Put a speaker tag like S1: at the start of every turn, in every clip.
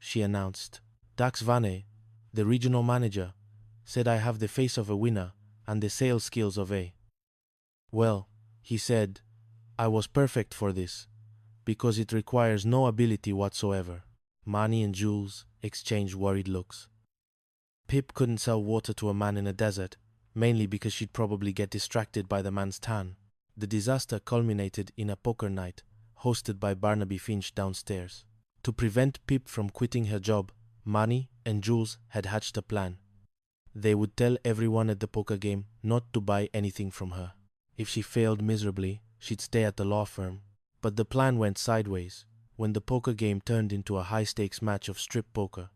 S1: she announced. Dax Vane, the regional manager, said I have the face of a winner and the sales skills of a. Well, he said, I was perfect for this, because it requires no ability whatsoever. Marnie and Jules exchanged worried looks. Pip couldn't sell water to a man in a desert, mainly because she'd probably get distracted by the man's tan. The disaster culminated in a poker night, hosted by Barnaby Finch downstairs. To prevent Pip from quitting her job, Marnie and Jules had hatched a plan. They would tell everyone at the poker game not to buy anything from her. If she failed miserably, she'd stay at the law firm. But the plan went sideways when the poker game turned into a high-stakes match of strip poker.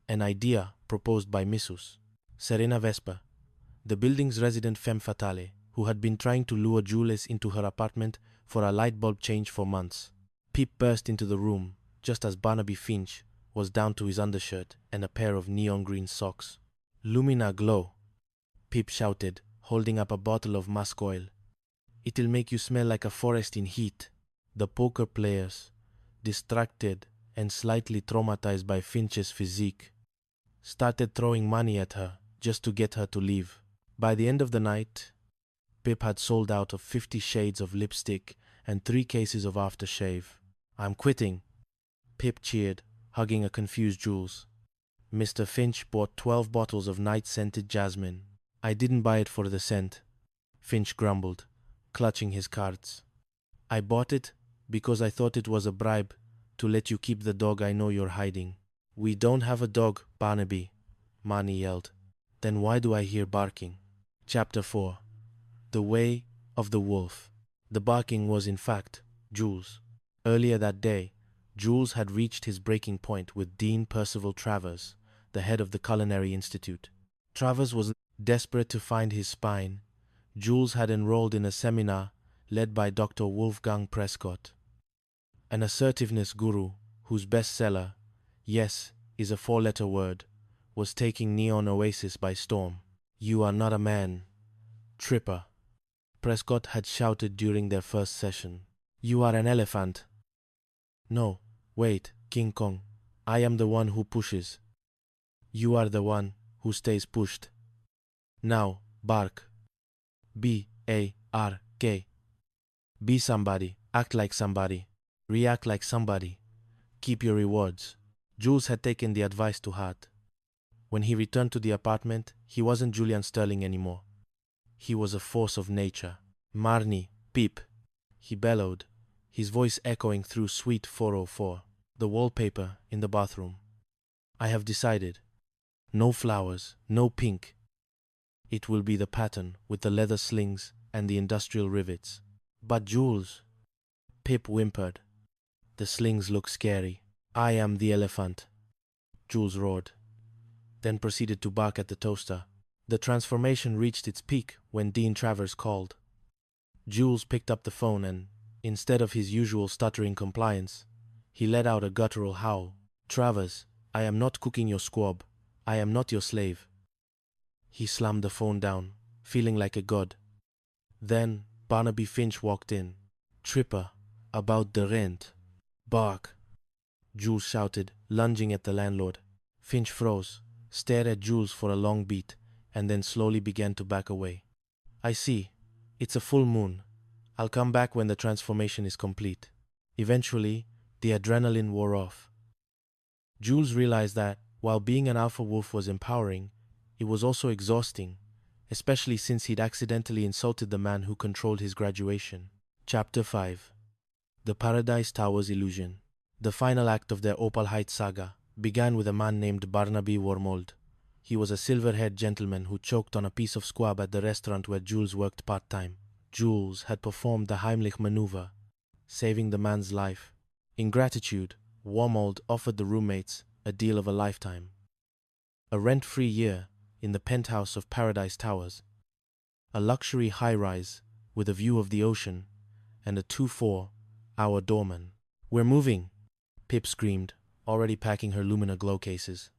S1: An idea proposed by Mrs. Serena Vesper, the building's resident femme fatale, who had been trying to lure Jules into her apartment for a light bulb change for months. Pip burst into the room just as Barnaby Finch was down to his undershirt and a pair of neon green socks. Lumina glow, Pip shouted, holding up a bottle of musk oil. It'll make you smell like a forest in heat. The poker players, distracted and slightly traumatized by Finch's physique, started throwing money at her just to get her to leave. By the end of the night, Pip had sold out of 50 shades of lipstick and 3 cases of aftershave. I'm quitting, Pip cheered, hugging a confused Jules. Mr. Finch bought 12 bottles of night-scented jasmine. I didn't buy it for the scent, Finch grumbled, clutching his cards. I bought it because I thought it was a bribe to let you keep the dog I know you're hiding. We don't have a dog, Barnaby, Marnie yelled. Then why do I hear barking? Chapter 4. The Way of the Wolf. The barking was in fact Jules. Earlier that day, Jules had reached his breaking point with Dean Percival Travers, the head of the Culinary Institute. Travers was desperate to find his spine. Jules had enrolled in a seminar led by Dr. Wolfgang Prescott, an assertiveness guru whose bestseller, Yes is a 4-letter word, was taking Neon Oasis by storm. You are not a man, Tripper, Prescott had shouted during their first session. You are an elephant. No, wait, King Kong. I am the one who pushes. You are the one who stays pushed. Now, bark. B-A-R-K. Be somebody, act like somebody, react like somebody. Keep your rewards. Jules had taken the advice to heart. When he returned to the apartment, he wasn't Julian Sterling anymore. He was a force of nature. Marnie, Pip, he bellowed, his voice echoing through Suite 404, the wallpaper in the bathroom. I have decided. No flowers, no pink. It will be the pattern with the leather slings and the industrial rivets. But Jules, Pip whimpered. The slings look scary. I am the elephant, Jules roared, then proceeded to bark at the toaster. The transformation reached its peak when Dean Travers called. Jules picked up the phone and, instead of his usual stuttering compliance, he let out a guttural howl. Travers, I am not cooking your squab. I am not your slave. He slammed the phone down, feeling like a god. Then Barnaby Finch walked in. Tripper, about the rent. Bark, Jules shouted, lunging at the landlord. Finch froze, stared at Jules for a long beat, and then slowly began to back away. I see. It's a full moon. I'll come back when the transformation is complete. Eventually, the adrenaline wore off. Jules realized that, while being an alpha wolf was empowering, it was also exhausting, especially since he'd accidentally insulted the man who controlled his graduation. Chapter 5. The Paradise Towers Illusion. The final act of their Opal Heights saga began with a man named Barnaby Wormold. He was a silver-haired gentleman who choked on a piece of squab at the restaurant where Jules worked part-time. Jules had performed the Heimlich maneuver, saving the man's life. In gratitude, Wormold offered the roommates a deal of a lifetime. A rent-free year in the penthouse of Paradise Towers, a luxury high-rise with a view of the ocean, and a 24-hour doorman. We're moving, Pip screamed, already packing her Lumina glow cases.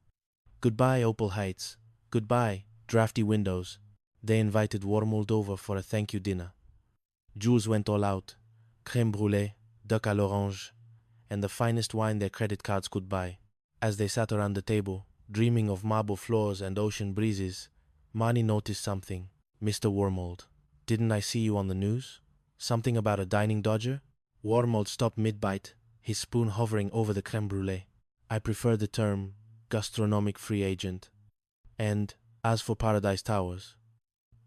S1: Goodbye, Opal Heights. Goodbye, drafty windows. They invited Wormold over for a thank-you dinner. Jules went all out, crème brûlée, duck à l'orange, and the finest wine their credit cards could buy. As they sat around the table, dreaming of marble floors and ocean breezes, Marnie noticed something. "Mr. Wormold, didn't I see you on the news? Something about a dining dodger?" Wormold stopped mid-bite, his spoon hovering over the crème brûlée. "I prefer the term gastronomic free agent. And as for Paradise Towers,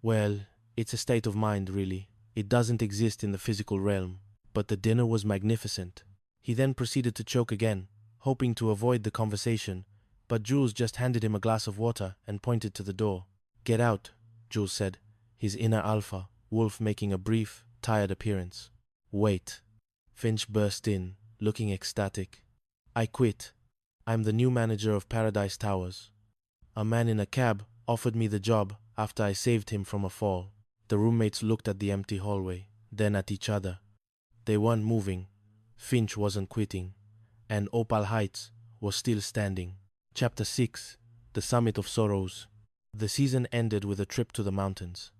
S1: well, it's a state of mind, really. It doesn't exist in the physical realm, but the dinner was magnificent." He then proceeded to choke again, hoping to avoid the conversation, but Jules just handed him a glass of water and pointed to the door. "Get out," Jules said, his inner alpha, Wolf, making a brief, tired appearance. "Wait." Finch burst in, looking ecstatic. "I quit. I'm the new manager of Paradise Towers. A man in a cab offered me the job after I saved him from a fall." The roommates looked at the empty hallway, then at each other. They weren't moving. Finch wasn't quitting, and Opal Heights was still standing. Chapter 6: The Summit of Sorrows. The season ended with a trip to the mountains.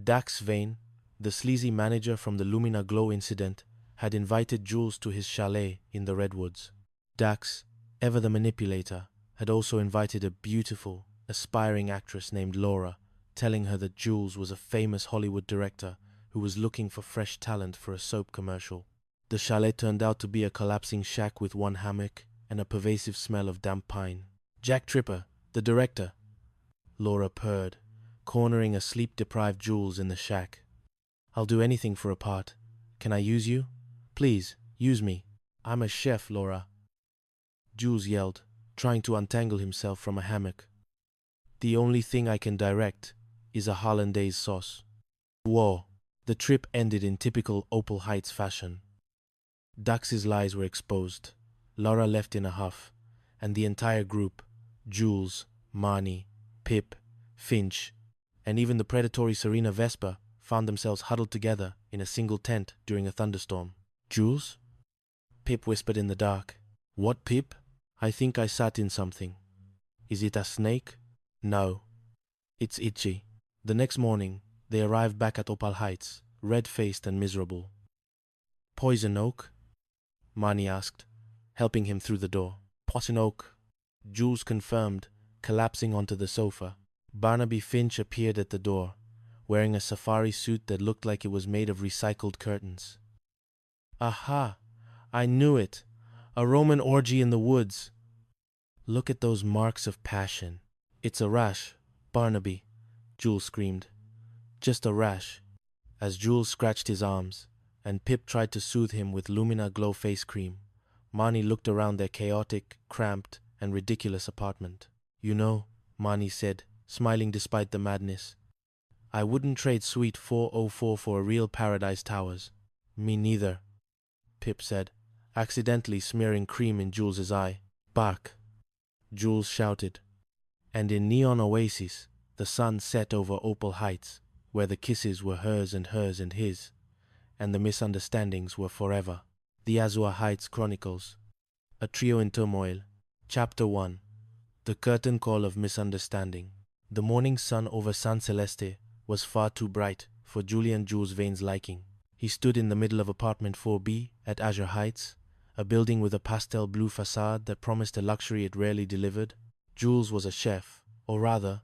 S1: Dax Vane, the sleazy manager from the Lumina Glow incident, had invited Jules to his chalet in the Redwoods. Dax, ever the manipulator, had also invited a beautiful, aspiring actress named Laura, telling her that Jules was a famous Hollywood director who was looking for fresh talent for a soap commercial. The chalet turned out to be a collapsing shack with one hammock and a pervasive smell of damp pine. "Jack Tripper, the director," Laura purred, cornering a sleep-deprived Jules in the shack. "I'll do anything for a part. Can I use you? Please, use me. I'm a chef, Laura," Jules yelled, trying to untangle himself from a hammock. "The only thing I can direct is a hollandaise sauce." Whoa. The trip ended in typical Opal Heights fashion. Dax's lies were exposed. Laura left in a huff, and the entire group, Jules, Marnie, Pip, Finch, and even the predatory Serena Vesper, found themselves huddled together in a single tent during a thunderstorm. "Jules?" Pip whispered in the dark. "What, Pip?" "I think I sat in something." "Is it a snake?" "No. It's itchy." The next morning, they arrived back at Opal Heights, red-faced and miserable. "Poison oak?" Marnie asked, helping him through the door. "Poison oak," Jules confirmed, collapsing onto the sofa. Barnaby Finch appeared at the door, wearing a safari suit that looked like it was made of recycled curtains. "Aha! I knew it! A Roman orgy in the woods! Look at those marks of passion." "It's a rash, Barnaby," Jules screamed. "Just a rash." As Jules scratched his arms, and Pip tried to soothe him with Lumina Glow face cream, Marnie looked around their chaotic, cramped, and ridiculous apartment. "You know," Marnie said, smiling despite the madness, "I wouldn't trade Suite 404 for a real Paradise Towers." "Me neither," Pip said, accidentally smearing cream in Jules's eye. "Bark," Jules shouted, and in neon oasis, the sun set over Opal Heights, where the kisses were hers and his, and the misunderstandings were forever. The Azure Heights Chronicles. A Trio in Turmoil. Chapter 1. The Curtain Call of Misunderstanding. The morning sun over San Celeste was far too bright for Julian Jules Vane's liking. He stood in the middle of apartment 4B at Azure Heights, a building with a pastel blue facade that promised a luxury it rarely delivered. Jules was a chef, or rather,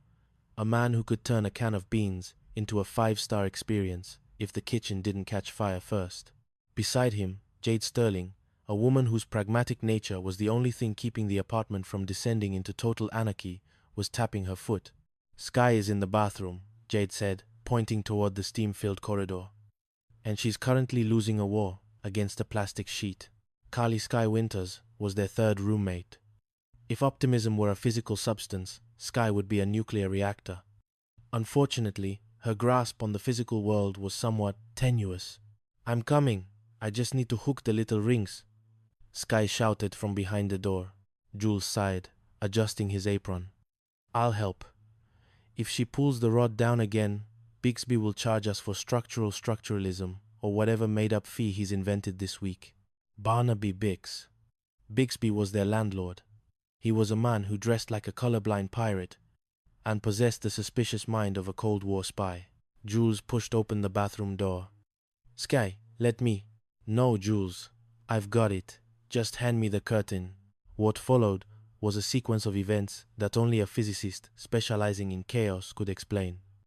S1: a man who could turn a can of beans into a 5-star experience if the kitchen didn't catch fire first. Beside him, Jade Sterling, a woman whose pragmatic nature was the only thing keeping the apartment from descending into total anarchy, was tapping her foot. "Sky is in the bathroom," Jade said, pointing toward the steam-filled corridor. "And she's currently losing a war against a plastic sheet." Carly Sky Winters was their third roommate. If optimism were a physical substance, Sky would be a nuclear reactor. Unfortunately, her grasp on the physical world was somewhat tenuous. "I'm coming. I just need to hook the little rings," Sky shouted from behind the door. Jules sighed, adjusting his apron. "I'll help. If she pulls the rod down again, Bixby will charge us for structuralism, or whatever made-up fee he's invented this week." Barnaby Bix. Bixby was their landlord. He was a man who dressed like a colorblind pirate and possessed the suspicious mind of a Cold War spy. Jules pushed open the bathroom door. "Sky, let me." "No, Jules. I've got it. Just hand me the curtain." What followed was a sequence of events that only a physicist specializing in chaos could explain.